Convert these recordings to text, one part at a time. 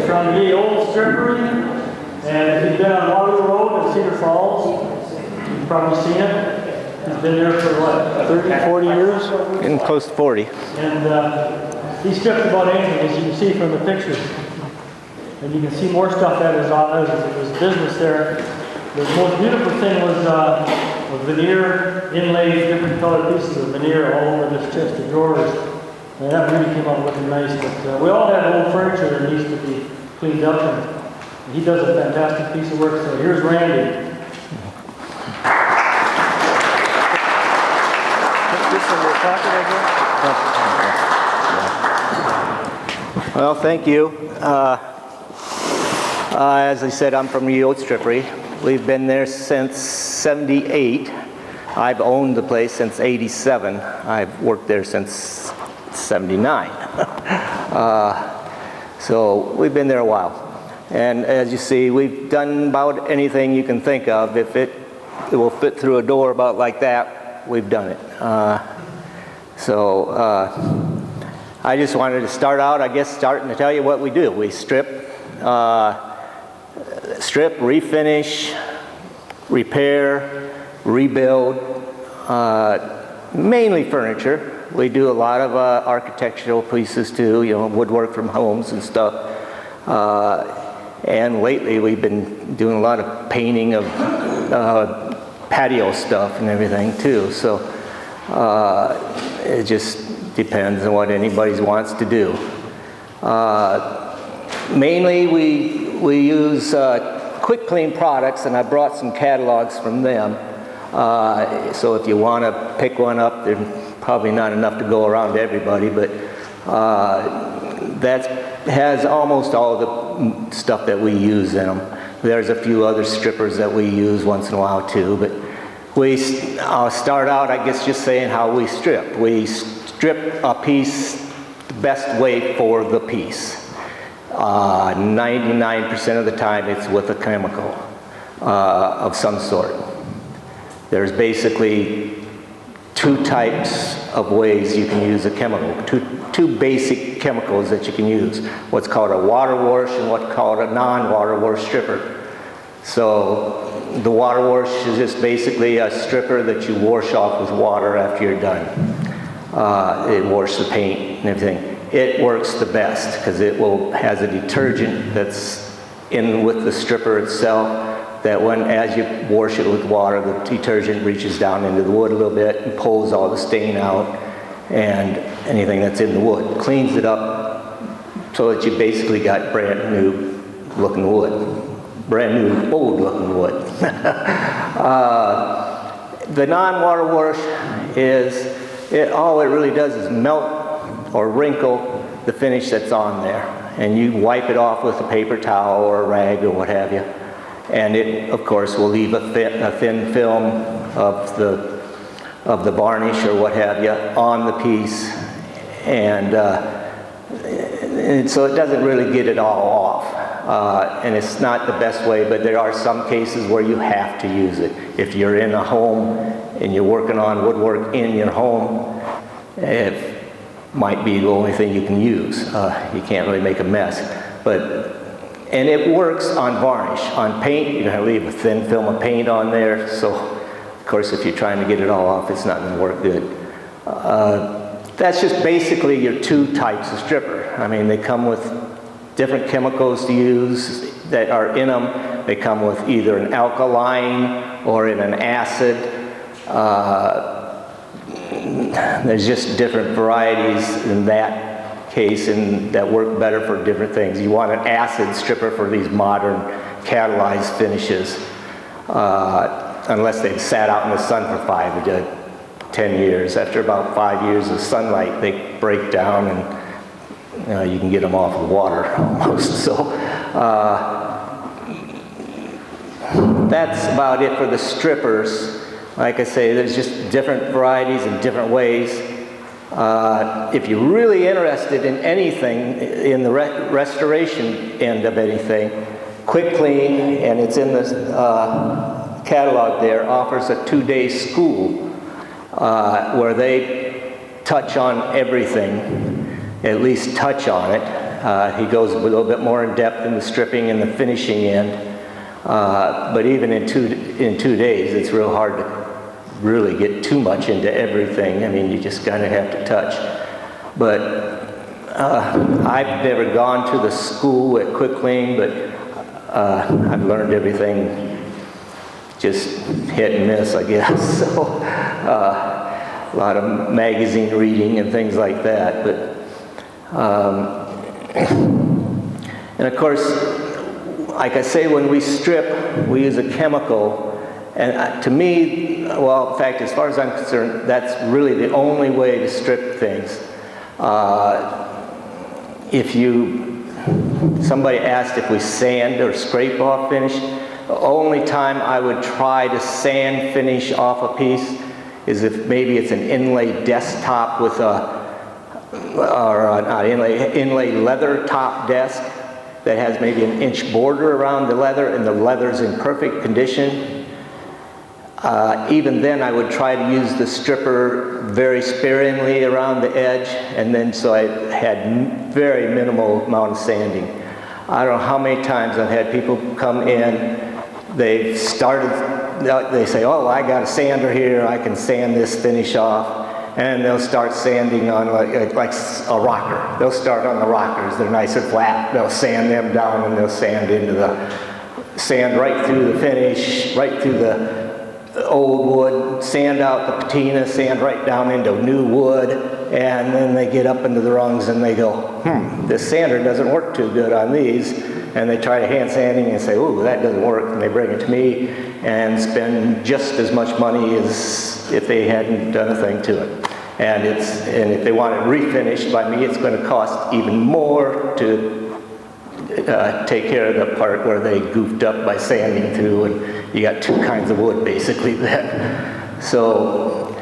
from Ye Olde Strippery, and if you've been on Waterloo Road in Cedar Falls, you've probably seen it. He's been there for what, 30, 40 years? Getting close to 40. And he stripped about anything, as you can see from the pictures. And you can see more stuff at his business there. The most beautiful thing was veneer, inlaid, different colored pieces of veneer all over this chest of drawers. And that really came out looking nice. But we all have old furniture that needs to be cleaned up, and he does a fantastic piece of work. So here's Randy. Well, thank you. As I said, I'm from Ye Olde Strippery. We've been there since '78. I've owned the place since '87. I've worked there since '79. So we've been there a while. And as you see, we've done about anything you can think of. If it will fit through a door about like that, we've done it. I just wanted to start out, I guess, starting to tell you what we do. We strip, refinish, repair, rebuild, mainly furniture. We do a lot of architectural pieces too, you know, woodwork from homes and stuff. And lately we've been doing a lot of painting of patio stuff and everything too. So it just depends on what anybody wants to do. Mainly we use quick clean products, and I brought some catalogs from them. So if you want to pick one up, there's probably not enough to go around to everybody, but that has almost all the stuff that we use in them. There's a few other strippers that we use once in a while too, but I'll start out, I guess, just saying how we strip. We strip a piece the best way for the piece. 99% of the time it's with a chemical of some sort. There's basically two types of ways you can use a chemical, two basic chemicals that you can use. What's called a water wash and what's called a non-water wash stripper. So the water wash is just basically a stripper that you wash off with water after you're done. It washes the paint and everything. It works the best because it has a detergent that's in with the stripper itself, that as you wash it with water, the detergent reaches down into the wood a little bit and pulls all the stain out and anything that's in the wood. Cleans it up so that you basically got brand new looking wood. Brand new old looking wood. The non-water wash all it really does is melt or wrinkle the finish that's on there, and you wipe it off with a paper towel or a rag or what have you, and it of course will leave a thin film of the varnish or what have you on the piece, and so it doesn't really get it all off, and it's not the best way, but there are some cases where you have to use it. If you're in a home and you're working on woodwork in your home, it might be the only thing you can use. You can't really make a mess. And it works on varnish. On paint, you're going to leave a thin film of paint on there, so of course if you're trying to get it all off, it's not going to work good. That's just basically your two types of stripper. I mean, they come with different chemicals to use that are in them. They come with either an alkaline or in an acid. There's just different varieties in that case and that work better for different things. You want an acid stripper for these modern catalyzed finishes, unless they've sat out in the sun for 5 to 10 years. After about 5 years of sunlight, they break down and you can get them off of water almost. So that's about it for the strippers. Like I say, there's just different varieties and different ways. If you're really interested in anything, in the restoration end of anything, Quick Clean, and it's in the catalog there, offers a 2-day school where they touch on everything, at least touch on it, He goes a little bit more in depth in the stripping and the finishing end. But even in two days, it's real hard to really get too much into everything. I mean, you just kind of have to touch. But I've never gone to the school at Quick Clean, but I've learned everything just hit and miss, I guess. So a lot of magazine reading and things like that. But and of course, like I say, when we strip, we use a chemical. And to me, well, in fact, as far as I'm concerned, that's really the only way to strip things. Somebody asked if we sand or scrape off finish. The only time I would try to sand finish off a piece is if maybe it's an inlay desktop with inlay leather top desk that has maybe an inch border around the leather and the leather's in perfect condition. Even then, I would try to use the stripper very sparingly around the edge, and then so I had very minimal amount of sanding. I don't know how many times I've had people come in, they say, oh, I got a sander here, I can sand this finish off, and they'll start sanding on like a rocker. They'll start on the rockers, they're nice and flat, they'll sand them down and they'll sand right through the finish, right through the old wood, sand out the patina, sand right down into new wood, and then they get up into the rungs and they go, this sander doesn't work too good on these, and they try to hand sanding and say, oh, that doesn't work, and they bring it to me and spend just as much money as if they hadn't done a thing to it. And if they want it refinished by me, it's going to cost even more to take care of the part where they goofed up by sanding through, and you got two kinds of wood basically then. So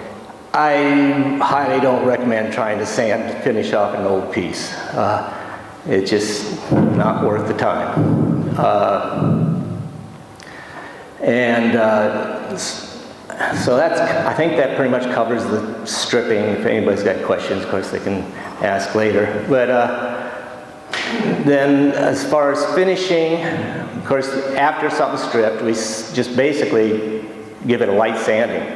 I highly don't recommend trying to sand finish off an old piece. It's just not worth the time. So I think that pretty much covers the stripping. If anybody's got questions, of course they can ask later. But then as far as finishing, of course, after something's stripped, we just basically give it a light sanding,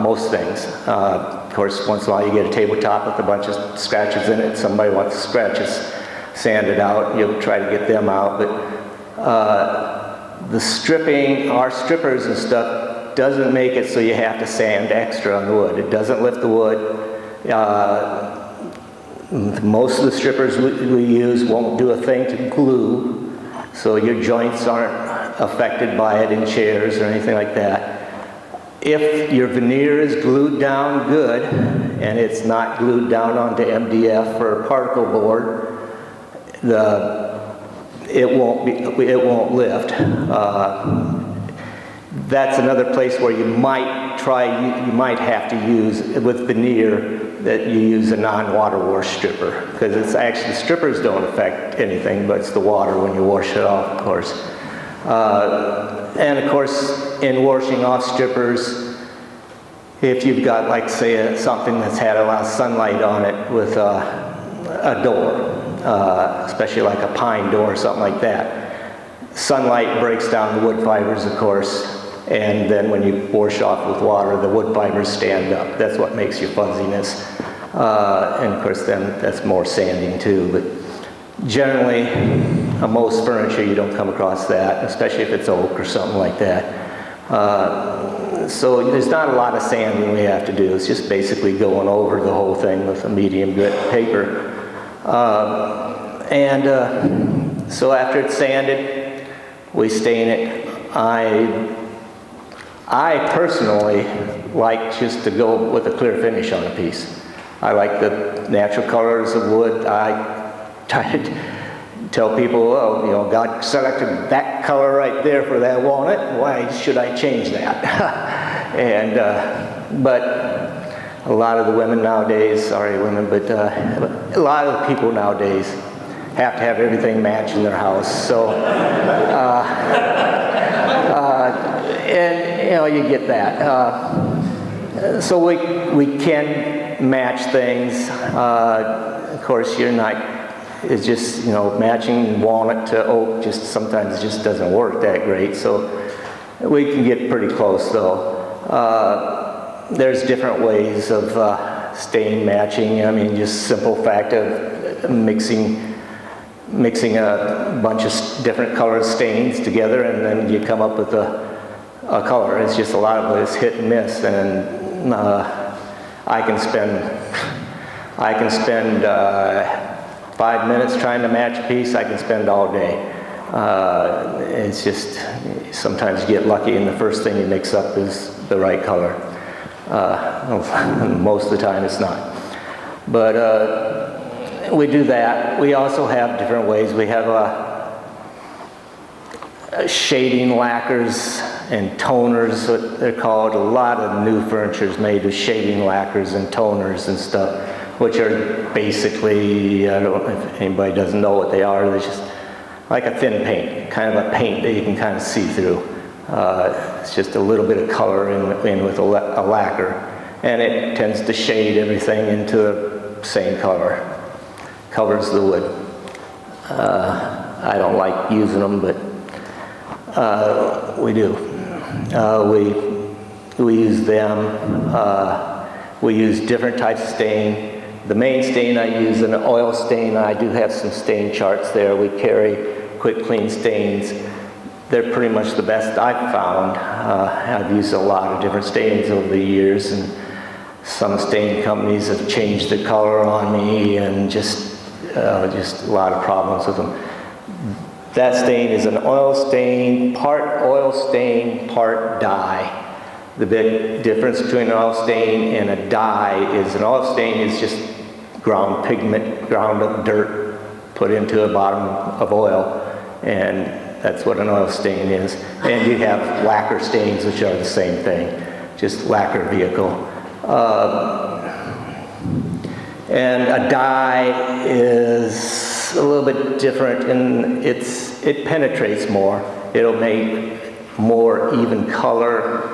most things. Of course, once in a while you get a tabletop with a bunch of scratches in it. Somebody wants the scratches sanded out, you'll try to get them out. But the stripping, our strippers and stuff, doesn't make it so you have to sand extra on the wood. It doesn't lift the wood. Most of the strippers we use won't do a thing to glue, so your joints aren't affected by it in chairs or anything like that. If your veneer is glued down good, and it's not glued down onto MDF or particle board, it won't lift. That's another place where you might have to use, with veneer, that you use a non-water wash stripper, because it's actually, strippers don't affect anything, but it's the water when you wash it off, of course. And of course, in washing off strippers, if you've got, like, say, something that's had a lot of sunlight on it with a door, especially like a pine door or something like that, sunlight breaks down the wood fibers, of course, and then when you wash off with water, the wood fibers stand up. That's what makes your fuzziness. And of course, then that's more sanding too. But generally, on most furniture, you don't come across that, especially if it's oak or something like that. So there's not a lot of sanding we have to do. It's just basically going over the whole thing with a medium grit paper. So after it's sanded, we stain it. I personally like just to go with a clear finish on a piece. I like the natural colors of wood. I try to tell people, oh, you know, God selected that color right there for that walnut. Why should I change that? But a lot of the women nowadays, sorry women, but a lot of the people nowadays have to have everything match in their house. So, and you know, you get that. So we can match things. Of course, you're not it's just, you know, matching walnut to oak just sometimes just doesn't work that great. So we can get pretty close though. There's different ways of stain matching. I mean, just simple fact of mixing a bunch of different color stains together, and then you come up with a color. It's just a lot of it is hit and miss, and I can spend 5 minutes trying to match a piece. I can spend all day. It's just sometimes you get lucky, and the first thing you mix up is the right color. Most of the time it's not. But we do that. We also have different ways. We have shading lacquers and toners, what they're called. A lot of new furniture is made with shading lacquers and toners and stuff, which are basically, I don't know if anybody doesn't know what they are. They're just like a thin paint, kind of a paint that you can kind of see through. It's just a little bit of color in with a lacquer, and it tends to shade everything into the same color. Covers the wood. I don't like using them, but we do. We use them. We use different types of stain. The main stain I use is an oil stain. I do have some stain charts there. We carry quick clean stains. They're pretty much the best I've found. I've used a lot of different stains over the years, and some stain companies have changed the color on me, and just a lot of problems with them. That stain is an oil stain, part dye. The big difference between an oil stain and a dye is an oil stain is just ground pigment, ground up dirt, put into a bottom of oil, and that's what an oil stain is. And you have lacquer stains, which are the same thing, just lacquer vehicle. And a dye is a little bit different, and it penetrates more. It'll make more even color.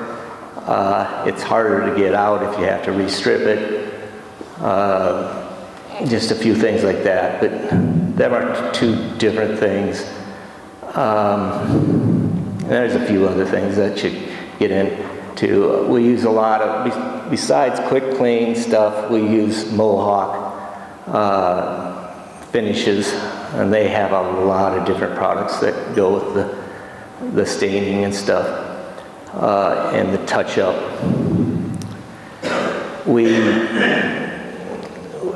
It's harder to get out if you have to restrip it. Just a few things like that, but there are two different things. There's a few other things that you get into. We use a lot of, besides quick clean stuff, we use Mohawk finishes, and they have a lot of different products that go with the staining and stuff, and the touch-up.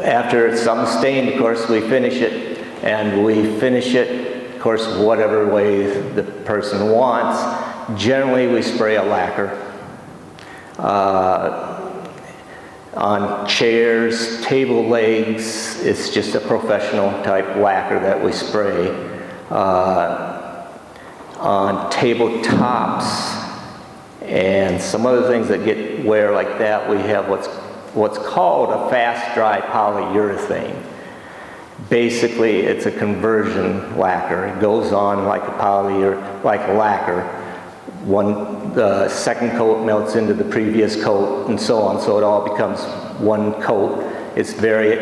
After something's stained, of course, we finish it, and we finish it, of course, whatever way the person wants. Generally, we spray a lacquer. On chairs, table legs, it's just a professional type lacquer that we spray. On tabletops and some other things that get wear like that, we have what's called a fast dry polyurethane. Basically, it's a conversion lacquer. It goes on like a lacquer. The second coat melts into the previous coat, and so on, so it all becomes one coat. It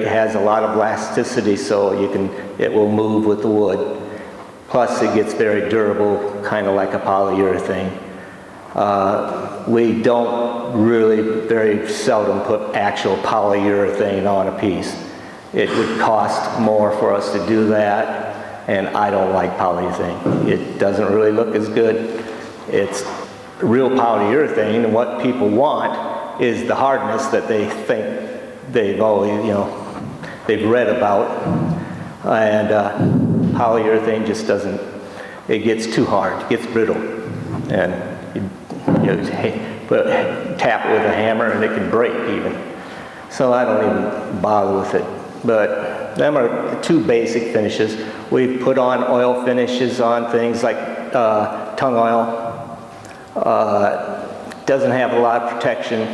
has a lot of elasticity, so it will move with the wood. Plus, it gets very durable, kind of like a polyurethane. We don't very seldom put actual polyurethane on a piece. It would cost more for us to do that, and I don't like polyurethane. It doesn't really look as good. It's real polyurethane, and what people want is the hardness that they think they've always, they've read about, and polyurethane just doesn't, it gets too hard, it gets brittle, and tap it with a hammer and it can break even. So I don't even bother with it. But them are the two basic finishes. We put on oil finishes on things like tung oil. Doesn't have a lot of protection,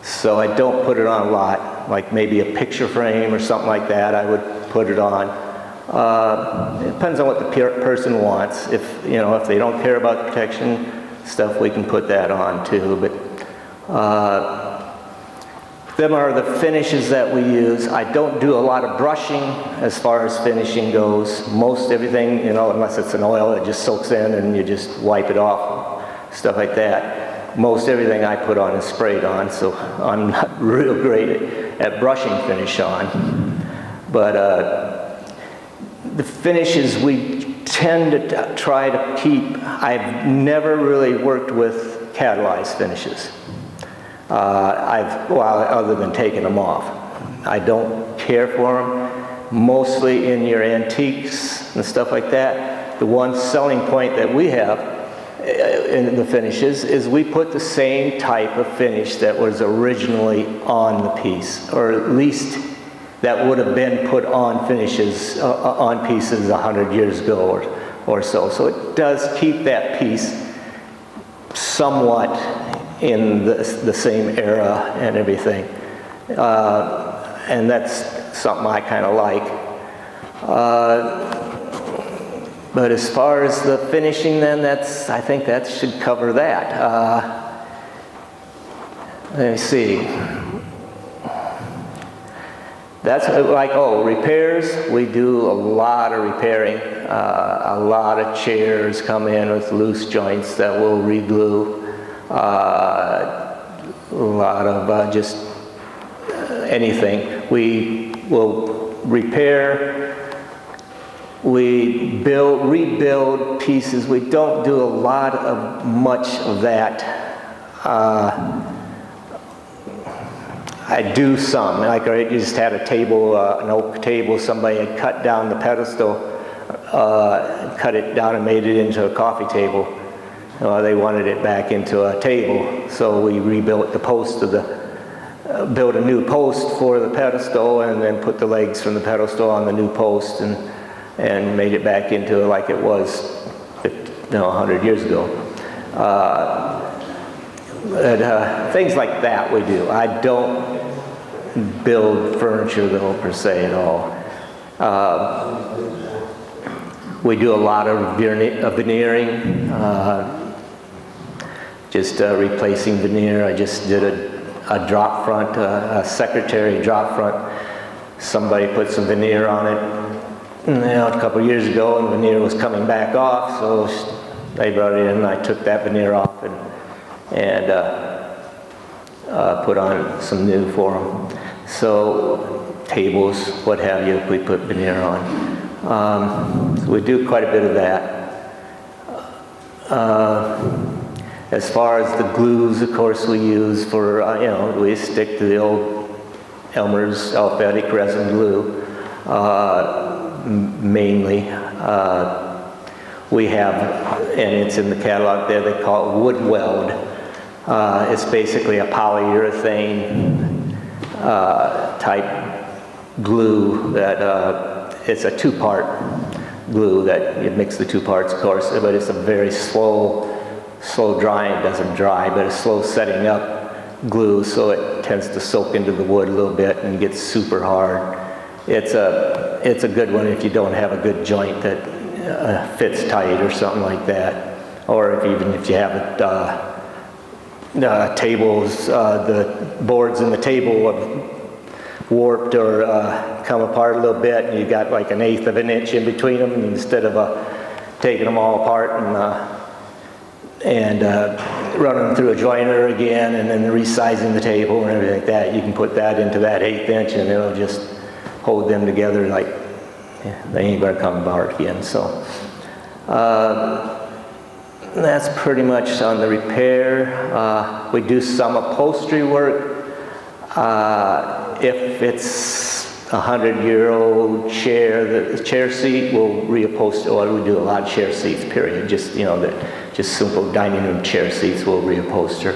so I don't put it on a lot. Like maybe a picture frame or something like that, I would put it on. It depends on what the person wants. If they don't care about protection stuff, we can put that on too. But them are the finishes that we use. I don't do a lot of brushing as far as finishing goes. Most everything, you know, unless it's an oil, it just soaks in and you just wipe it off, stuff like that. Most everything I put on is sprayed on, so I'm not real great at brushing finish on. But the finishes we tend to try to keep. I've never really worked with catalyzed finishes. Other than taking them off. I don't care for them. Mostly in your antiques and stuff like that. The one selling point that we have in the finishes is we put the same type of finish that was originally on the piece, or at least that would have been put on finishes on pieces 100 years ago or so. So it does keep that piece somewhat in the same era and everything. And that's something I kind of like. But as far as the finishing then, I think that should cover that. Let me see. That's like, repairs. We do a lot of repairing. A lot of chairs come in with loose joints that we'll re-glue. A lot of just anything. We will repair, we rebuild pieces. We don't do a lot of much of that. I do some. Like I just had a table, an oak table, somebody had cut down the pedestal, cut it down and made it into a coffee table. They wanted it back into a table, so we rebuilt the post of built a new post for the pedestal, and then put the legs from the pedestal on the new post, and made it back into like it was 100 years ago. Things like that we do. I don't build furniture though per se at all. We do a lot of veneering, just replacing veneer. I just did a drop front, a secretary drop front. Somebody put some veneer on it a couple of years ago, and veneer was coming back off, so they brought it in and I took that veneer off and put on some new for them. So tables, what have you, we put veneer on. So we do quite a bit of that. As far as the glues, of course, we use for, we stick to the old Elmer's alphabetic resin glue, mainly. We have, and it's in the catalog there, they call it wood weld. It's basically a polyurethane type glue that it's a two-part glue that you mix the two parts, of course, but it's a very slow drying. It doesn't dry, but it's slow setting up glue, so it tends to soak into the wood a little bit and gets super hard. It's a good one if you don't have a good joint that fits tight or something like that, or even if you have it, tables, the boards in the table have warped or come apart a little bit, and you got like 1/8 of an inch in between them, instead of taking them all apart and running them through a joiner again and then resizing the table and everything like that. You can put that into that 1/8 inch and it'll just hold them together like they ain't gonna come apart again. So that's pretty much on the repair. We do some upholstery work. If it's a 100-year-old chair, the chair seat will reupholster, or we do a lot of chair seats, period. Just, just simple dining room chair seats will reupholster.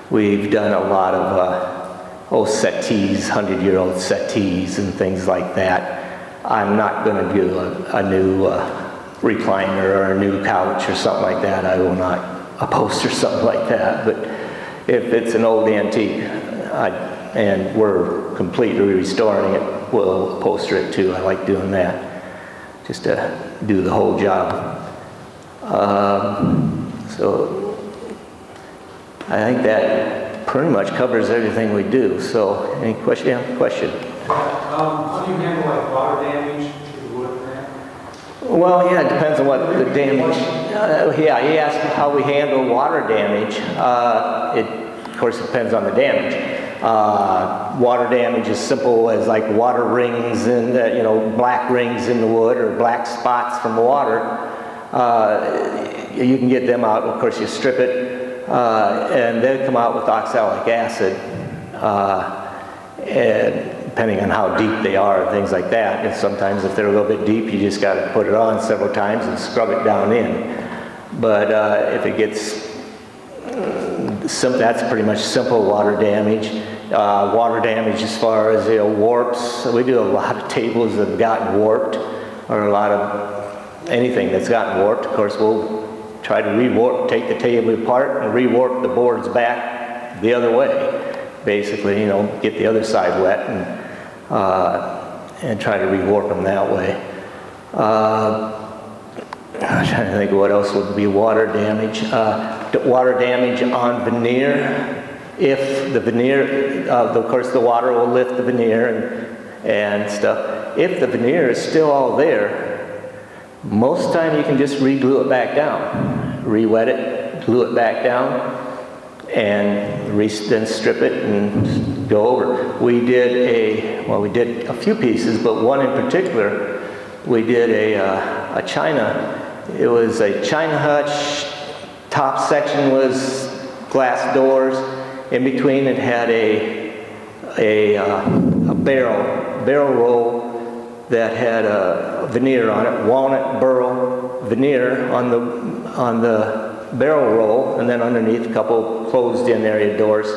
We've done a lot of settees, 100-year-old settees and things like that. I'm not going to do a new recliner or a new couch or something like that. I will not upholster something like that. But if it's an old antique, and we're completely restoring it, we'll upholster it too. I like doing that, just to do the whole job. So I think that pretty much covers everything we do. So, any question? Yeah, question? How do you handle like water damage to the wood plant? Well, yeah, it depends on what the damage. Yeah, he asked how we handle water damage. It, of course, depends on the damage. Water damage is simple as like water rings and black rings in the wood or black spots from water. You can get them out. Of course, you strip it, and they come out with oxalic acid. And depending on how deep they are and things like that. And sometimes if they're a little bit deep, you just got to put it on several times and scrub it down in. But if it gets, that's pretty much simple water damage. Water damage as far as warps. We do a lot of tables that have gotten warped, or a lot of anything that's gotten warped. Of course, we'll try to rewarp, take the table apart and rewarp the boards back the other way. Basically, get the other side wet and try to rework them that way. I'm trying to think of what else would be water damage. Water damage on veneer. If the veneer, of course the water will lift the veneer and stuff. If the veneer is still all there, most time you can just re-glue it back down. Re-wet it, glue it back down, and then strip it and go over. We did a few pieces, but one in particular, we did a china. It was a china hutch. Top section was glass doors. In between, it had a barrel roll that had a veneer on it, walnut burl veneer on the barrel roll, and then underneath a couple closed in area doors,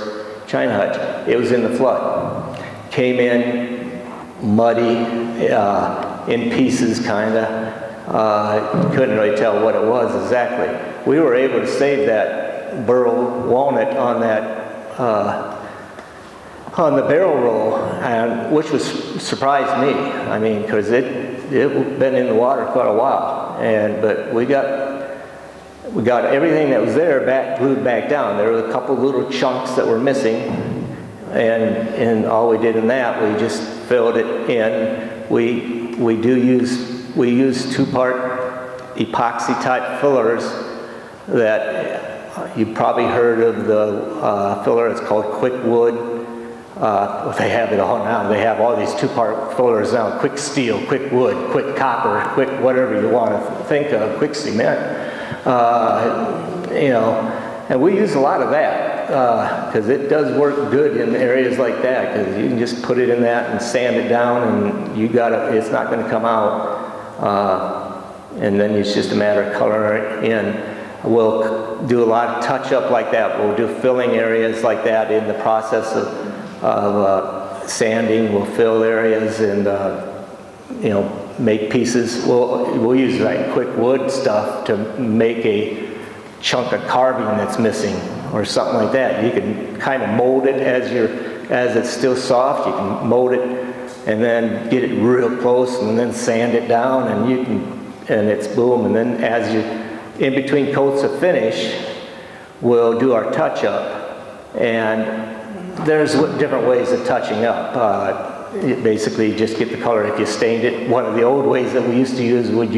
china hutch. It was in the flood. Came in muddy, in pieces kinda. Couldn't really tell what it was exactly. We were able to save that burl walnut on that on the barrel roll, and which surprised me. I mean, because it been in the water quite a while, but we got everything that was there glued back down. There were a couple little chunks that were missing, and all we did in that, we just filled it in. We use 2-part epoxy type fillers that you've probably heard of the filler. It's called Quick Wood. They have it all now. They have all these 2-part fillers now. Quick Steel, Quick Wood, Quick Copper, Quick whatever you want to think of. Quick Cement. And we use a lot of that because it does work good in areas like that, because you can just put it in that and sand it down, and it's not going to come out. And then it's just a matter of coloring it in. We'll do a lot of touch-up like that. We'll do filling areas like that in the process of sanding. We'll fill areas and make pieces. We'll use like quick wood stuff to make a chunk of carving that's missing or something like that. You can kind of mold it as it's still soft. You can mold it and then get it real close and then sand it down, and it's boom. And then as you in between coats of finish, we'll do our touch-up. And there's different ways of touching up. Basically, just get the color. If you stained it, one of the old ways that we used to use would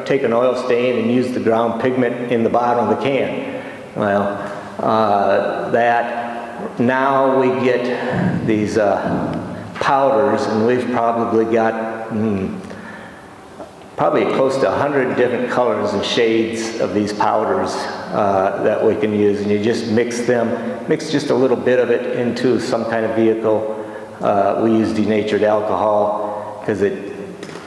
take an oil stain and use the ground pigment in the bottom of the can. Well, now we get these powders, and we've probably got probably close to 100 different colors and shades of these powders that we can use, and you just mix just a little bit of it into some kind of vehicle. We use denatured alcohol because it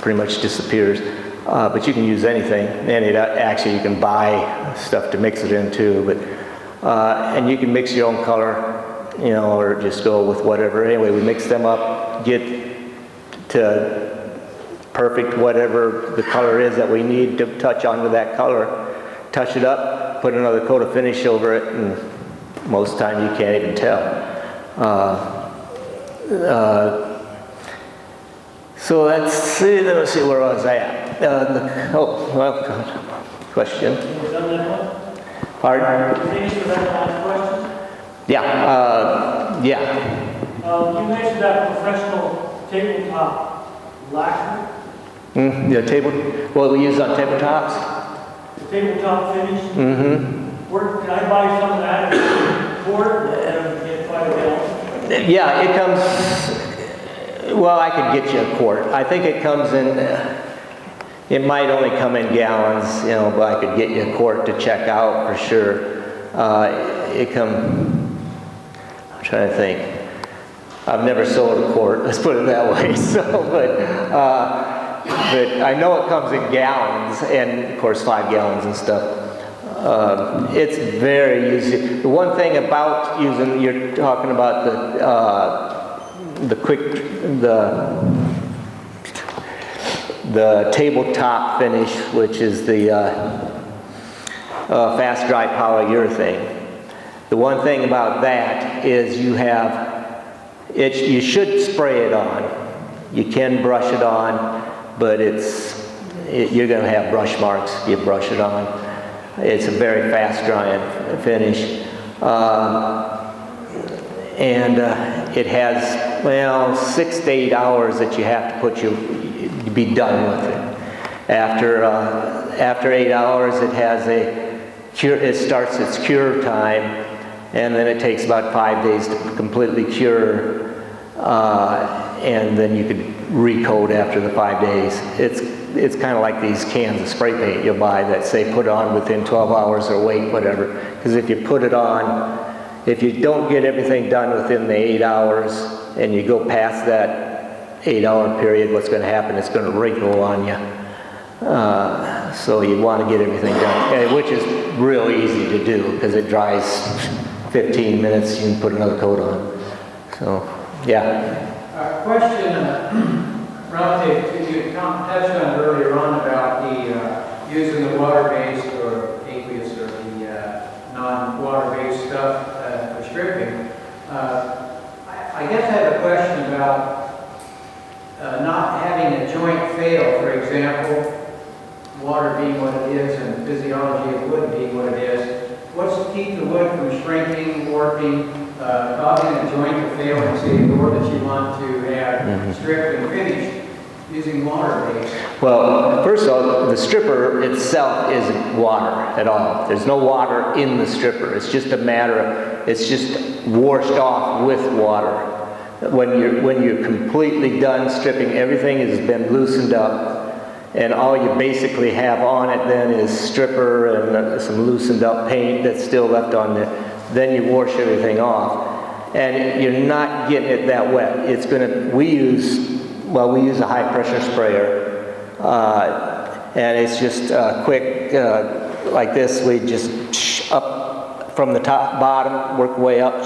pretty much disappears, but you can use anything, and actually you can buy stuff to mix it into, and you can mix your own color, or just go with whatever. Anyway, we mix them up, get to perfect whatever the color is that we need to touch onto that color, touch it up, put another coat of finish over it, and most of the time you can't even tell. So let's see where I was at. Question? Pardon? Finished with that last question? Yeah, yeah. You mentioned that professional tabletop lacquer, Yeah, what we use on tabletops? tabletop finish. Where can I buy some of that? Board and get 5 gallons? Yeah, it comes, well, I could get you a quart. I think it comes in, it might only come in gallons, you know, but I could get you a quart to check out for sure. I'm trying to think. I've never sold a quart, let's put it that way. So, but I know it comes in gallons, and of course 5 gallons and stuff. It's very easy. The one thing about using, you're talking about the tabletop finish, which is the fast dry polyurethane. The one thing about that is you should spray it on. You can brush it on, but you're going to have brush marks if you brush it on. It's a very fast drying finish. And it has, well, 6 to 8 hours that you have to be done with it. After 8 hours, it has it starts its cure time, and then it takes about 5 days to completely cure, and then you could recoat after the 5 days. It's kind of like these cans of spray paint you'll buy that say put on within 12 hours or wait, whatever. Because if you put it on, if you don't get everything done within the 8 hours and you go past that 8-hour period, what's going to happen? It's going to wrinkle on you. So you want to get everything done, which is real easy to do because it dries 15 minutes. You can put another coat on. So, yeah. Question relative to, you touched on earlier on about the using the water-based or aqueous or the non-water-based stuff for stripping. I guess I have a question about not having a joint fail, for example, water being what it is and physiology of wood being what it is. What's to keep the wood from shrinking, warping, causing a joint to fail and say the door that you want to have stripped and finished using water-based? Well, first of all, the stripper itself isn't water at all. There's no water in the stripper. It's just a matter of, it's just washed off with water. When you're completely done stripping, everything has been loosened up, and all you basically have on it then is stripper and some loosened up paint that's still left on there. Then you wash everything off, and you're not getting it that wet. It's gonna. We use a high pressure sprayer, and it's just quick like this. We just up from the top, bottom, work way up,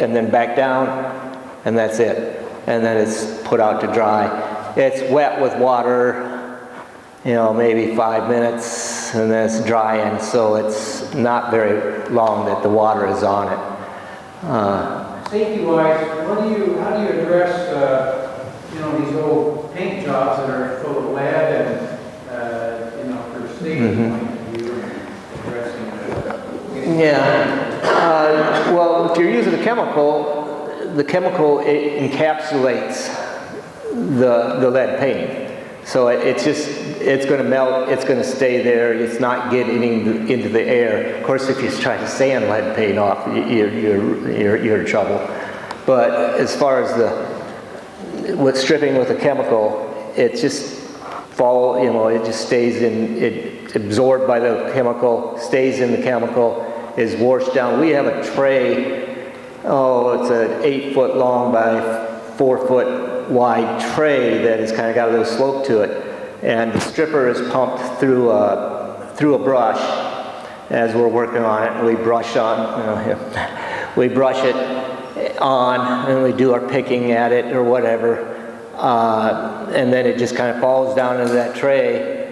and then back down, and that's it. And then it's put out to dry. It's wet with water. You know, maybe 5 minutes, and then it's drying, so it's not very long that the water is on it. Safety-wise, how do you address, these old paint jobs that are full of lead and, for safety point of view, addressing Yeah. Well, if you're using a chemical, the chemical encapsulates the lead paint. So it's going to melt, it's going to stay there, it's not getting into the air. Of course, if you try to sand lead paint off, you're in trouble. But as far as with stripping with a chemical, it just it just stays in, it's absorbed by the chemical, stays in the chemical, is washed down. We have a tray, it's an 8-foot long by 4-foot wide tray that has kind of got a little slope to it, and the stripper is pumped through a brush as we're working on it, and we brush we brush it on, and we do our picking at it or whatever, and then it just kind of falls down into that tray.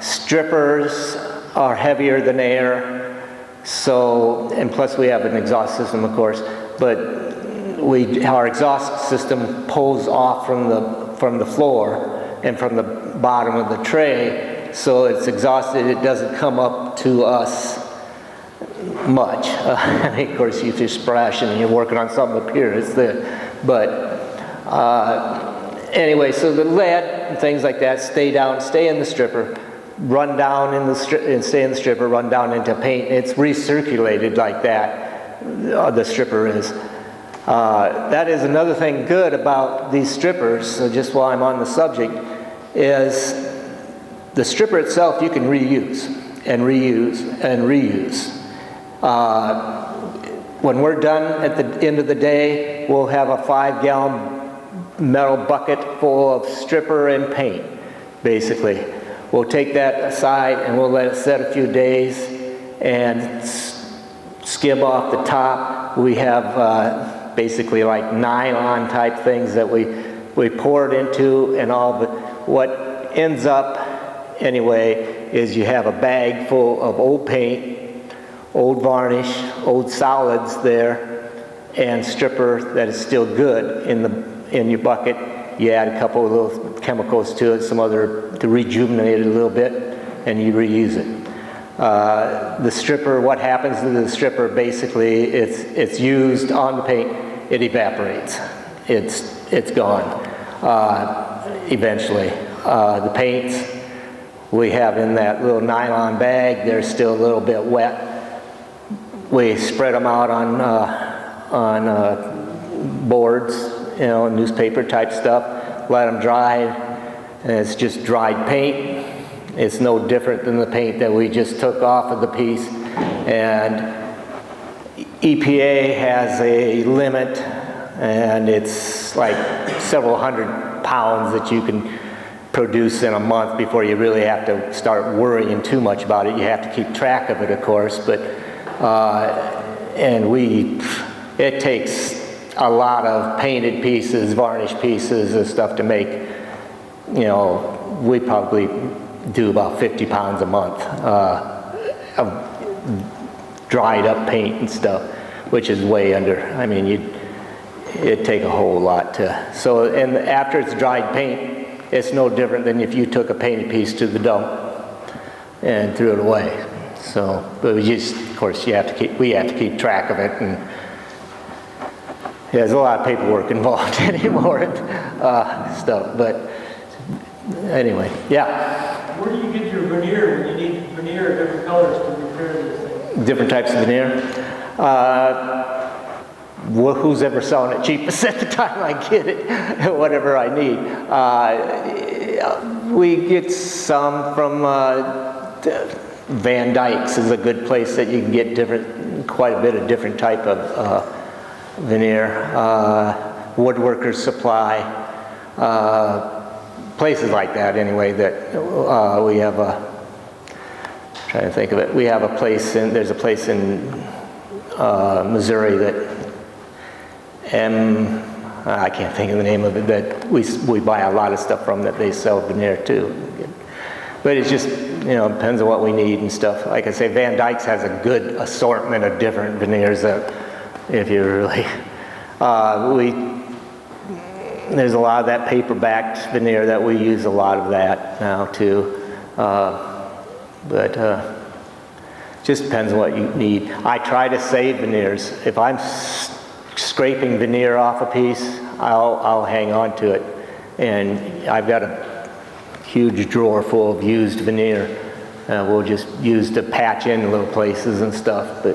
Strippers are heavier than air, and plus we have an exhaust system, of course, but our exhaust system pulls off from the floor and from the bottom of the tray, so it's exhausted. It doesn't come up to us much. I mean, of course, if you're splashing and you're working on something up here, it's there. But anyway, so the lead and things like that stay in the stripper, run down in the stay in the stripper, run down into paint. It's recirculated like that. The stripper is. That is another thing good about these strippers. So just while I'm on the subject, is the stripper itself you can reuse and reuse and reuse. When we're done at the end of the day, we'll have a 5-gallon metal bucket full of stripper and paint, basically. We'll take that aside and we'll let it set a few days and skim off the top. We have basically like nylon type things that we pour it into, and all. But what ends up anyway is you have a bag full of old paint, old varnish, old solids there, and stripper that is still good in your bucket. You add a couple of little chemicals to it, some other to rejuvenate it a little bit, and you reuse it. The stripper, what happens to the stripper? Basically, it's used on the paint. It evaporates. It's gone eventually. The paints we have in that little nylon bag, they're still a little bit wet. We spread them out on boards, newspaper type stuff, let them dry, and it's just dried paint. It's no different than the paint that we just took off of the piece. And EPA has a limit, and it's like several hundred pounds that you can produce in a month before you really have to start worrying too much about it. You have to keep track of it, of course, but it takes a lot of painted pieces, varnished pieces and stuff to make, we probably do about 50 pounds a month of dried up paint and stuff, which is way under. I mean, it'd take a whole lot to. And after it's dried paint, it's no different than if you took a painted piece to the dump and threw it away. So, but of course, we have to keep track of it, and there's a lot of paperwork involved anymore and stuff. But anyway, yeah. Where do you get your veneer when you need veneer of different colors to repair these things? Different types of veneer. Who's ever selling it cheapest at the time I get it, whatever I need. We get some from Van Dyke's is a good place that you can get quite a bit of different type of veneer. Woodworkers Supply, places like that anyway that we have trying to think of it. We have there's a place in Missouri that I can't think of the name of it, that we buy a lot of stuff from, that they sell veneer too. But it's just, depends on what we need and stuff. Like I say, Van Dyke's has a good assortment of different veneers that, if you really, there's a lot of that paper-backed veneer that we use a lot of that now too. But just depends on what you need. I try to save veneers. If I'm scraping veneer off a piece, I'll hang on to it. And I've got a huge drawer full of used veneer. We'll just use to patch in little places and stuff. In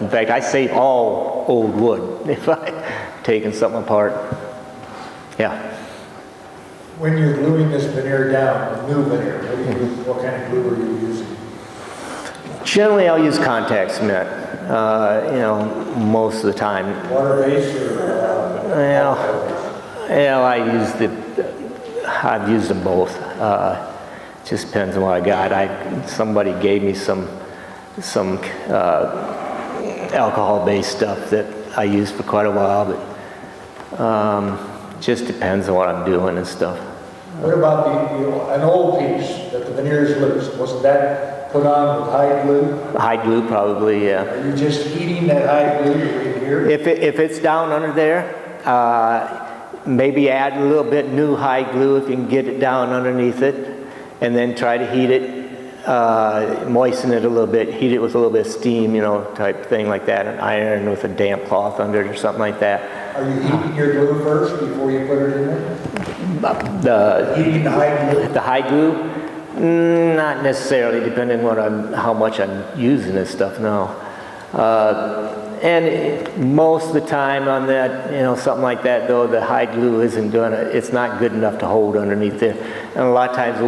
fact, I save all old wood if I'm taking something apart. Yeah. When you're gluing this veneer down, the new veneer, what kind of glue are you using? Generally, I'll use contact cement. Most of the time. Water-based or? I've used them both. Just depends on what I got. Somebody gave me some alcohol-based stuff that I used for quite a while, but just depends on what I'm doing and stuff. What about an old piece that the veneer is loose? Wasn't that put on with hide glue? Hide glue, probably, yeah. Are you just heating that hide glue to adhere? If it's down under there, maybe add a little bit new hide glue if you can get it down underneath it, and then try to heat it moisten it a little bit, heat it with a little bit of steam, you know, type thing like that, and iron with a damp cloth under it or something like that. Are you heating your glue first before you put it in there? Heating the hide glue? The hide glue? Not necessarily, depending on how much I'm using this stuff now. Most of the time on that, you know, something like that, though, the hide glue it's not good enough to hold underneath there. And a lot of times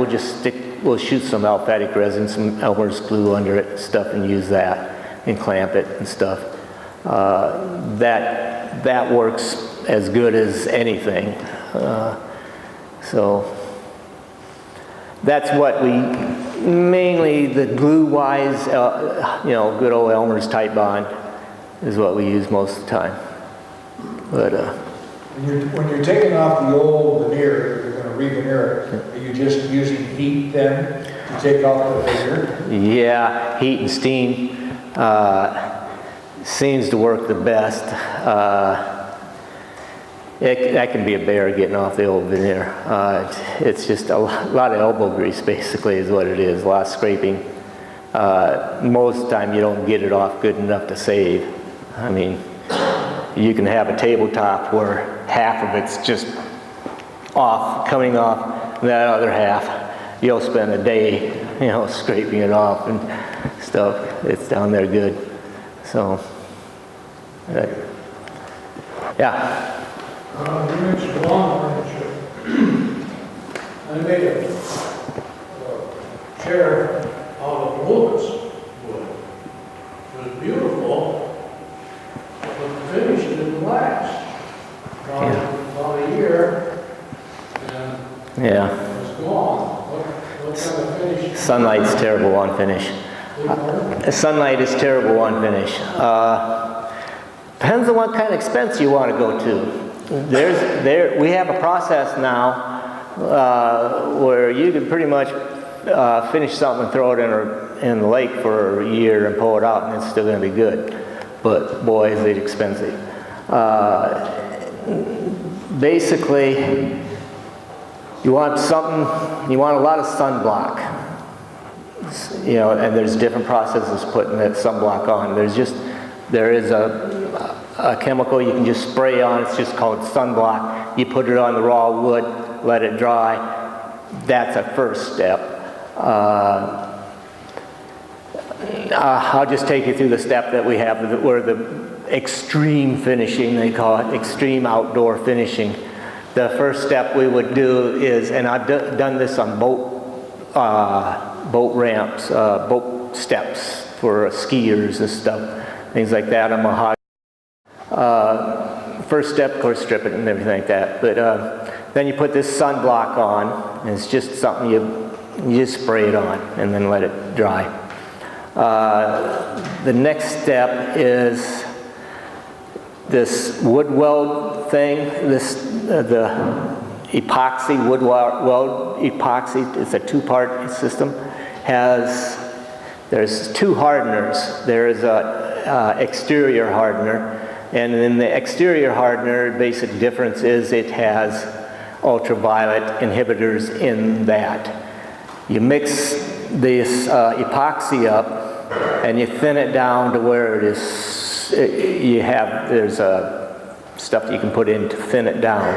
we'll shoot some aliphatic resin, some Elmer's glue under it and stuff, and use that and clamp it and stuff. That works as good as anything. So that's what we mainly, the glue-wise, you know, good old Elmer's Tight Bond is what we use most of the time. But when you're taking off the old veneer, you're going to re-veneer it, are you just using heat then to take off the veneer? Yeah, heat and steam seems to work the best. That can be a bear getting off the old veneer. It's just a lot of elbow grease, basically, is what it is. A lot of scraping. Most of the time, you don't get it off good enough to save. I mean, you can have a tabletop where half of it's just coming off, and that other half, you'll spend a day, you know, scraping it off and stuff. It's down there good. So, yeah. You mentioned lawn furniture. I made a chair out of Lewis wood. It was beautiful, but the finish didn't last. About a year, and it was gone. What kind of finish? Sunlight's terrible on finish. Sunlight is terrible on finish. Depends on what kind of expense you want to go to. We have a process now where you can pretty much finish something and throw it in the lake for a year and pull it out, and it's still going to be good. But boy, is it expensive. Basically, you want a lot of sunblock. You know, and there's different processes putting that sunblock on. There is a chemical you can just spray on. It's just called sunblock. You put it on the raw wood, let it dry. That's a first step. I'll just take you through the step that we have, where the extreme finishing, they call it, extreme outdoor finishing. The first step we would do is, and I've done this on boat ramps, boat steps for skiers and stuff, things like that on mahogany. First step, of course, strip it and everything like that. But then you put this sunblock on, and it's just something you just spray it on and then let it dry. The next step is this wood weld thing. The epoxy, wood weld epoxy. It's a two-part system. There's two hardeners. There's a exterior hardener. And in the exterior hardener, the basic difference is it has ultraviolet inhibitors in that. You mix this epoxy up and you thin it down to where it is, there's stuff you can put in to thin it down.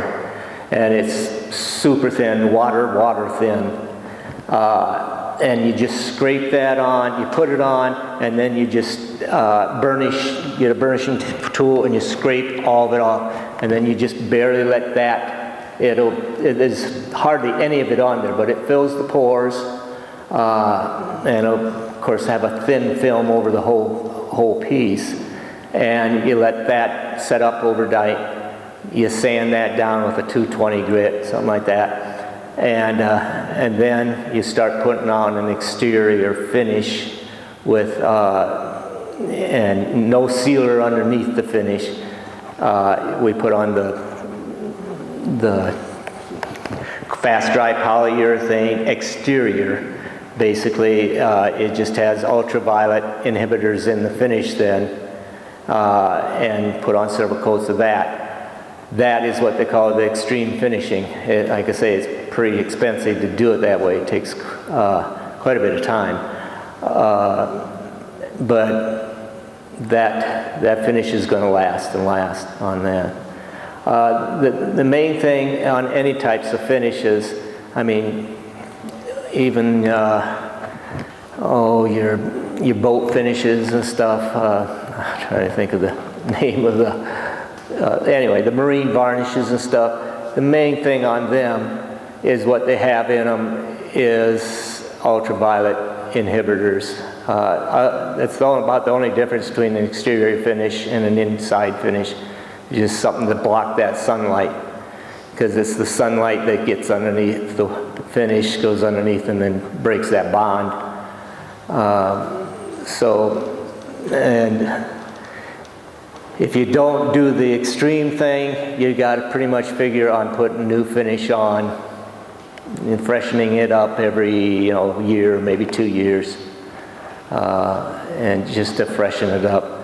And it's super thin, water thin. And you just scrape that on, you put it on, and then you just get a burnishing tool and you scrape all of it off, and then you just barely let that, there's hardly any of it on there, but it fills the pores, and it'll, of course, have a thin film over the whole piece, and you let that set up overnight. You sand that down with a 220 grit, something like that. And then you start putting on an exterior finish with and no sealer underneath the finish. We put on the fast dry polyurethane exterior. Basically, it just has ultraviolet inhibitors in the finish then, and put on several coats of that. That is what they call the extreme finishing. Like I say, it's pretty expensive to do it that way. It takes quite a bit of time. But that finish is going to last and last on that. The main thing on any types of finishes, I mean, even your boat finishes and stuff. I'm trying to think of the name of the anyway, the marine varnishes and stuff. The main thing on them is what they have in them is ultraviolet inhibitors. That's about the only difference between an exterior finish and an inside finish. Just something to block that sunlight, because it's the sunlight that gets underneath the finish, goes underneath and then breaks that bond. And if you don't do the extreme thing, you got to pretty much figure on putting new finish on and freshening it up every year, maybe 2 years, and just to freshen it up.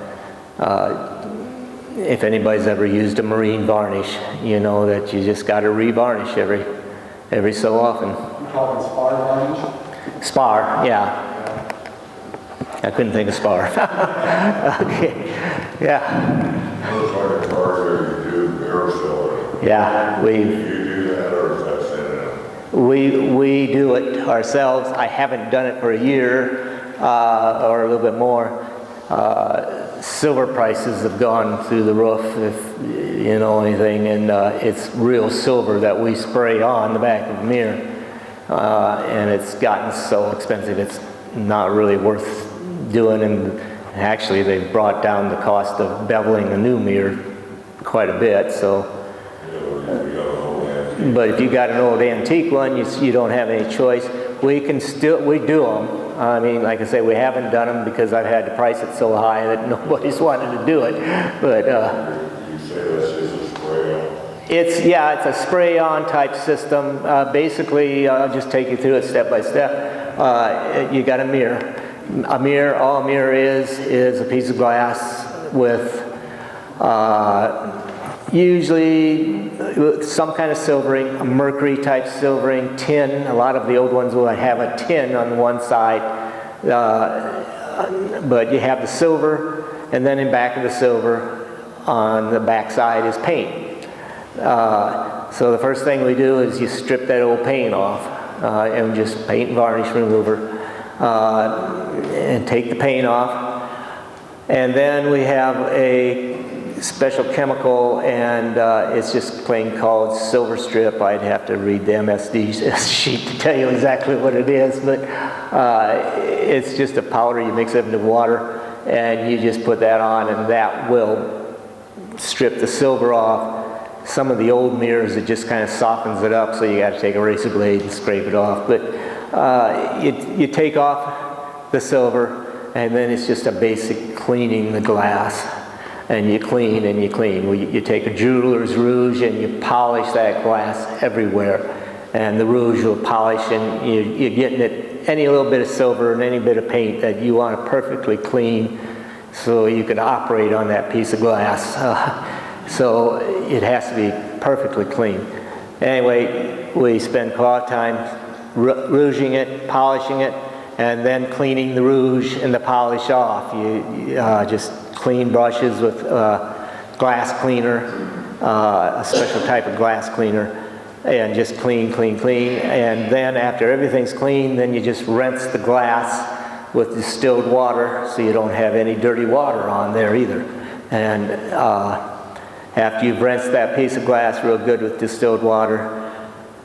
If anybody's ever used a marine varnish, you know that you just got to revarnish every so often. You call it spar varnish? Spar, yeah. I couldn't think of spar. Okay, yeah. Looks like a car you do mirror filler. Yeah, Do you do that, or is that set in? we do it ourselves. I haven't done it for a year or a little bit more. Silver prices have gone through the roof, if you know anything, and it's real silver that we spray on the back of the mirror, and it's gotten so expensive it's not really worth doing. And actually they've brought down the cost of beveling a new mirror quite a bit. So, but if you got an old antique one, you don't have any choice. We do them. I mean, like I say, we haven't done them because I've had to price it so high that nobody's wanted to do it. But You say that's just a spray on? it's a spray-on type system. Basically, I'll just take you through it step by step. You got a mirror. All a mirror is a piece of glass with usually some kind of silvering, a mercury type silvering, tin. A lot of the old ones will have a tin on one side, but you have the silver, and then in back of the silver on the back side is paint. So the first thing we do is you strip that old paint off, and just paint and varnish remover, and take the paint off. And then we have a special chemical, and it's just plain called silver strip. I'd have to read the MSD sheet to tell you exactly what it is, but it's just a powder. You mix it into water, and you just put that on, and that will strip the silver off. Some of the old mirrors, it just kind of softens it up, so you got to take a razor blade and scrape it off. But you take off the silver, and then it's just a basic cleaning the glass. And you clean and you clean. You take a jeweler's rouge and you polish that glass everywhere. And the rouge will polish, and you're getting it, any little bit of silver and any bit of paint that you want to perfectly clean so you can operate on that piece of glass. So it has to be perfectly clean. Anyway, we spend a lot of time rouging it, polishing it, and then cleaning the rouge and the polish off. You just clean brushes with glass cleaner, a special type of glass cleaner, and just clean. And then after everything's clean, then you just rinse the glass with distilled water, so you don't have any dirty water on there either. And after you've rinsed that piece of glass real good with distilled water,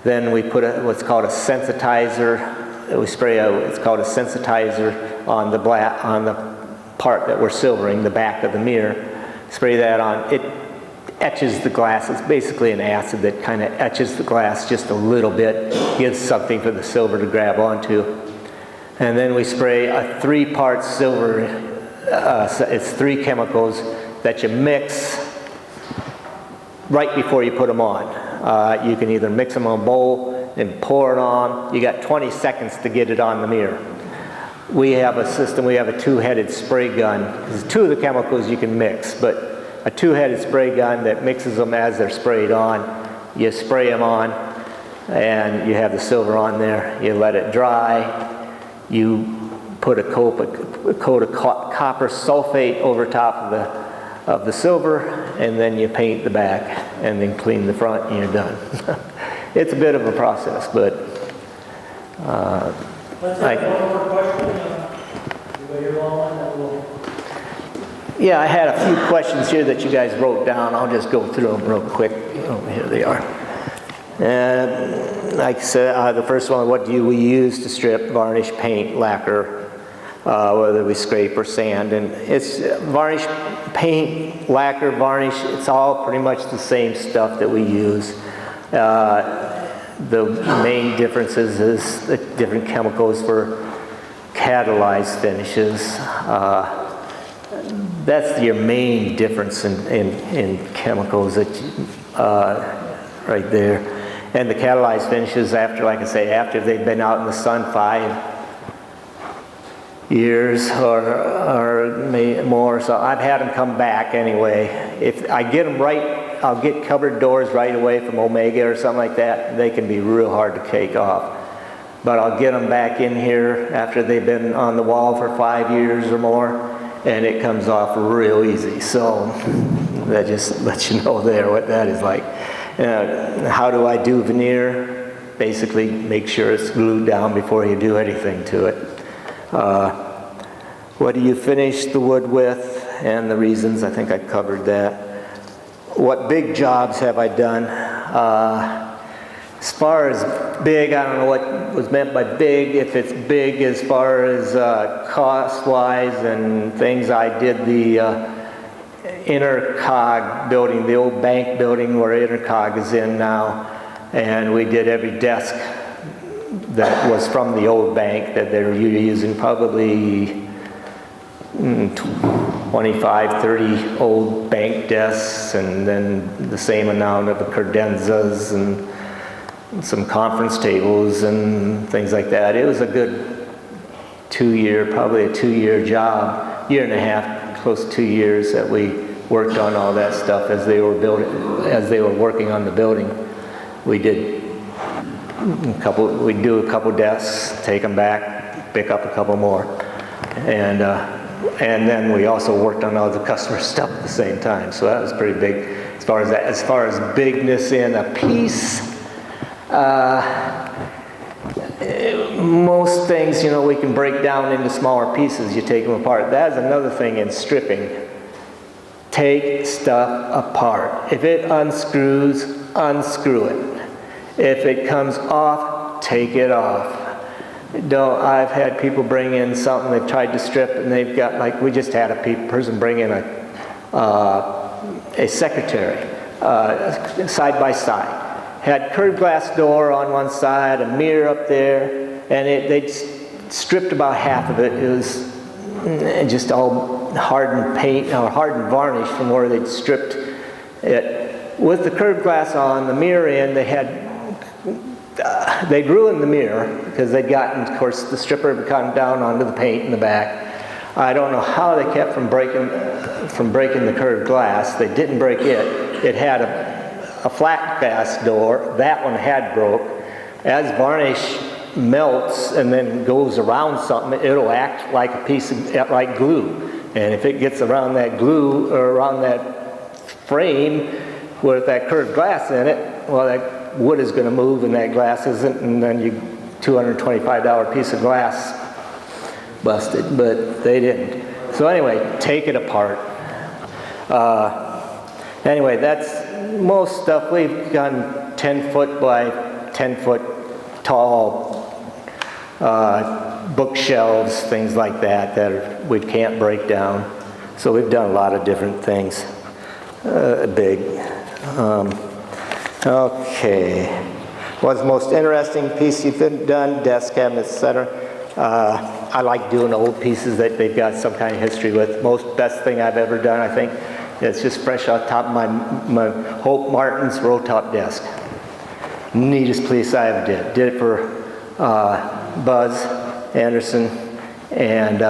then we put what's called a sensitizer. We spray it's called a sensitizer on the part that we're silvering, the back of the mirror. Spray that on. It etches the glass. It's basically an acid that kind of etches the glass just a little bit, gives something for the silver to grab onto. And then we spray a 3-part silver. It's 3 chemicals that you mix right before you put them on. You can either mix them in a bowl and pour it on. You got 20 seconds to get it on the mirror. We have a system, we have a 2-headed spray gun. There's 2 of the chemicals you can mix, but a 2-headed spray gun that mixes them as they're sprayed on. You spray them on, and you have the silver on there. You let it dry. you put a coat of copper sulfate over top of the silver, and then you paint the back, and then clean the front, and you're done. It's a bit of a process, but Let's have one more question. Anybody here online that will... yeah, I had a few questions here that you guys wrote down. I'll just go through them real quick. Oh, here they are. And like I said, the first one, what do we use to strip? Varnish, paint, lacquer, whether we scrape or sand. And it's varnish, paint, lacquer, varnish, it's all pretty much the same stuff that we use. The main differences is the different chemicals for catalyzed finishes. That's your main difference in chemicals that right there. And the catalyzed finishes, after, like I say, after they've been out in the sun 5 years or maybe more, so I've had them come back anyway. If I get them right, I'll get covered doors right away from Omega or something like that. They can be real hard to take off. But I'll get them back in here after they've been on the wall for 5 years or more, and it comes off real easy. So that just lets you know there what that is like. How do I do veneer? Basically make sure it's glued down before you do anything to it. What do you finish the wood with, and the reasons? I think I covered that. What big jobs have I done? As far as big, I don't know what was meant by big. If it's big as far as cost-wise and things, I did the Intercog building, the old bank building where Intercog is in now, and we did every desk that was from the old bank that they were using, probably 25, 30 old bank desks, and then the same amount of the cadenzas and some conference tables and things like that. It was a good probably a 2-year job, 1.5 years, close to 2 years that we worked on all that stuff as they were working on the building. We'd do a couple desks, take them back, pick up a couple more, and then we also worked on all the customer stuff at the same time. So that was pretty big as far as that. As far as bigness in a piece, most things, you know, we can break down into smaller pieces. You take them apart. That's another thing in stripping. Take stuff apart. If it unscrews, unscrew it. If it comes off, take it off. I've had people bring in something they've tried to strip, and they've got, like, we just had a person bring in a secretary, side by side. Had curved glass door on one side, a mirror up there, and they'd stripped about half of it. It was just all hardened paint or hardened varnish from where they'd stripped it. With the curved glass on, the mirror in, they'd ruined the mirror because they'd gotten, of course, the stripper had come down onto the paint in the back. I don't know how they kept from breaking the curved glass. They didn't break it. It had a flat glass door. That one had broke. As varnish melts and then goes around something, it'll act like a piece of like glue. And if it gets around that glue or around that frame with that curved glass in it, well, that wood is going to move and that glass isn't, and then you $225 piece of glass busted. But they didn't. So anyway, take it apart. Anyway, that's most stuff. We've done 10 foot by 10 foot tall bookshelves, things like that we can't break down. So we've done a lot of different things. Big. Okay. What's the most interesting piece you've done? Desk, cabinets, etc. I like doing old pieces that they've got some kind of history with. Best thing I've ever done, I think. It's just fresh off the top of my Hope Martin's roll top desk. Neatest piece I ever did. Did it for Buzz Anderson, and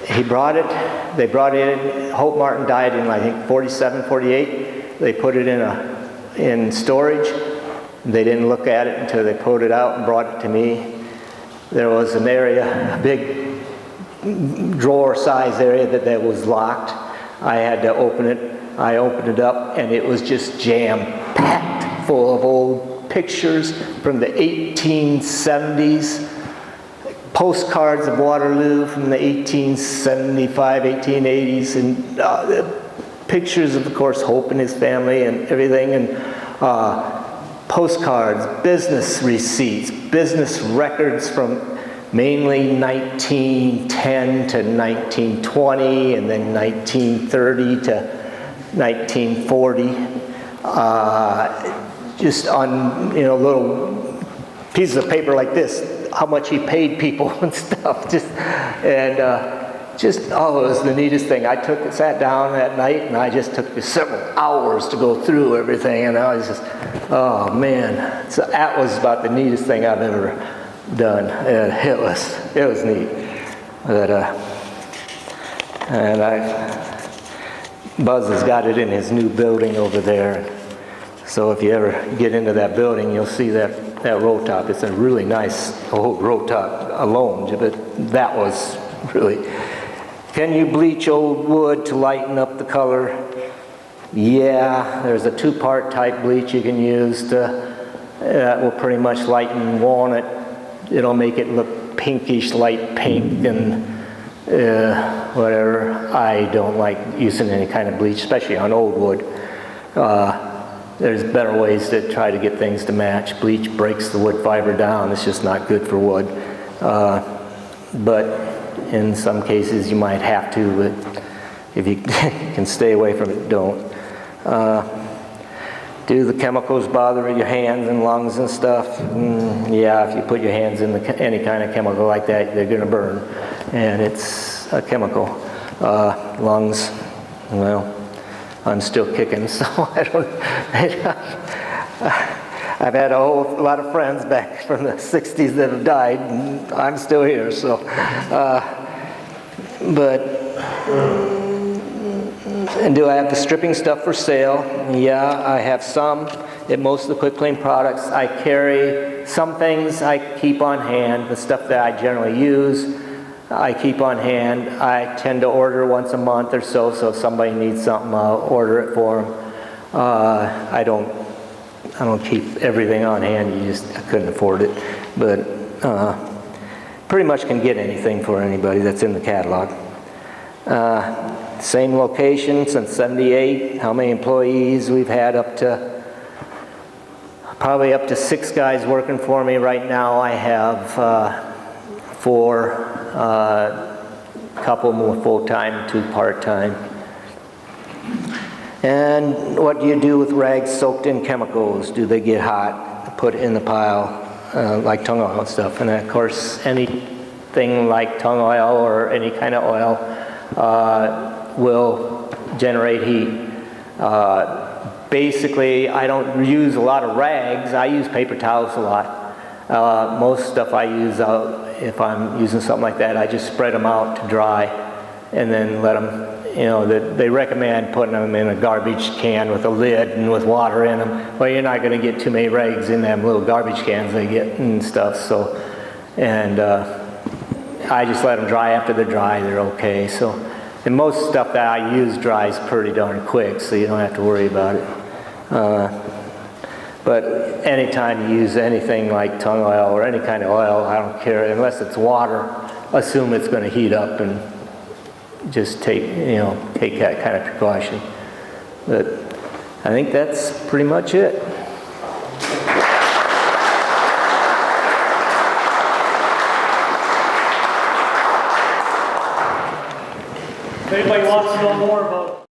they brought it in. Hope Martin died in, I think, 47, 48. They put it in storage. They didn't look at it until they pulled it out and brought it to me. there was an area, a big drawer size area that was locked. I had to open it. I opened it up and it was just jam-packed full of old pictures from the 1870s, postcards of Waterloo from the 1875, 1880s, and pictures of course, Hope and his family and everything, and postcards, business receipts, business records from mainly 1910 to 1920, and then 1930 to 1940. Just on, you know, little pieces of paper like this, how much he paid people and stuff. Oh, it was the neatest thing. I sat down that night and I just took several hours to go through everything, and I was just, oh man. So that was about the neatest thing I've ever done. And it was neat. But, Buzz has got it in his new building over there. So if you ever get into that building, you'll see that row top. It's a really nice old row top alone, but that was really. Can you bleach old wood to lighten up the color? Yeah, there's a 2-part type bleach you can use that will pretty much lighten walnut. It'll make it look pinkish, light pink, and whatever. I don't like using any kind of bleach, especially on old wood. There's better ways to try to get things to match. Bleach breaks the wood fiber down. It's just not good for wood. But in some cases you might have to, but if you can stay away from it, don't. Do the chemicals bother your hands and lungs and stuff? Yeah, if you put your hands in any kind of chemical like that, they're going to burn. And it's a chemical. Lungs, well, I'm still kicking, so I don't. I've had a whole lot of friends back from the 60s that have died, and I'm still here, so. And do I have the stripping stuff for sale? Yeah, I have some. At most of the quick clean products, I carry some things I keep on hand. The stuff that I generally use, I keep on hand. I tend to order once a month or so if somebody needs something, I'll order it for them. I don't keep everything on hand. I couldn't afford it. But pretty much can get anything for anybody that's in the catalog. Same location since '78. How many employees? We've had probably up to 6 guys working for me right now. I have 4, a couple more full-time, 2 part-time. And what do you do with rags soaked in chemicals? Do they get hot? Put in the pile like tung oil and stuff. And of course, anything like tung oil or any kind of oil will generate heat. Basically, I don't use a lot of rags. I use paper towels a lot. Most stuff I use, if I'm using something like that, I just spread them out to dry and then let them, they recommend putting them in a garbage can with a lid and with water in them. Well, you're not going to get too many rags in them little garbage cans they get and stuff. So, and I just let them dry. After they're dry, they're okay. So, and most stuff that I use dries pretty darn quick, so you don't have to worry about it. But anytime you use anything like tung oil or any kind of oil, I don't care, unless it's water, assume it's going to heat up and just take that kind of precaution. But I think that's pretty much it. If anybody wants to know more about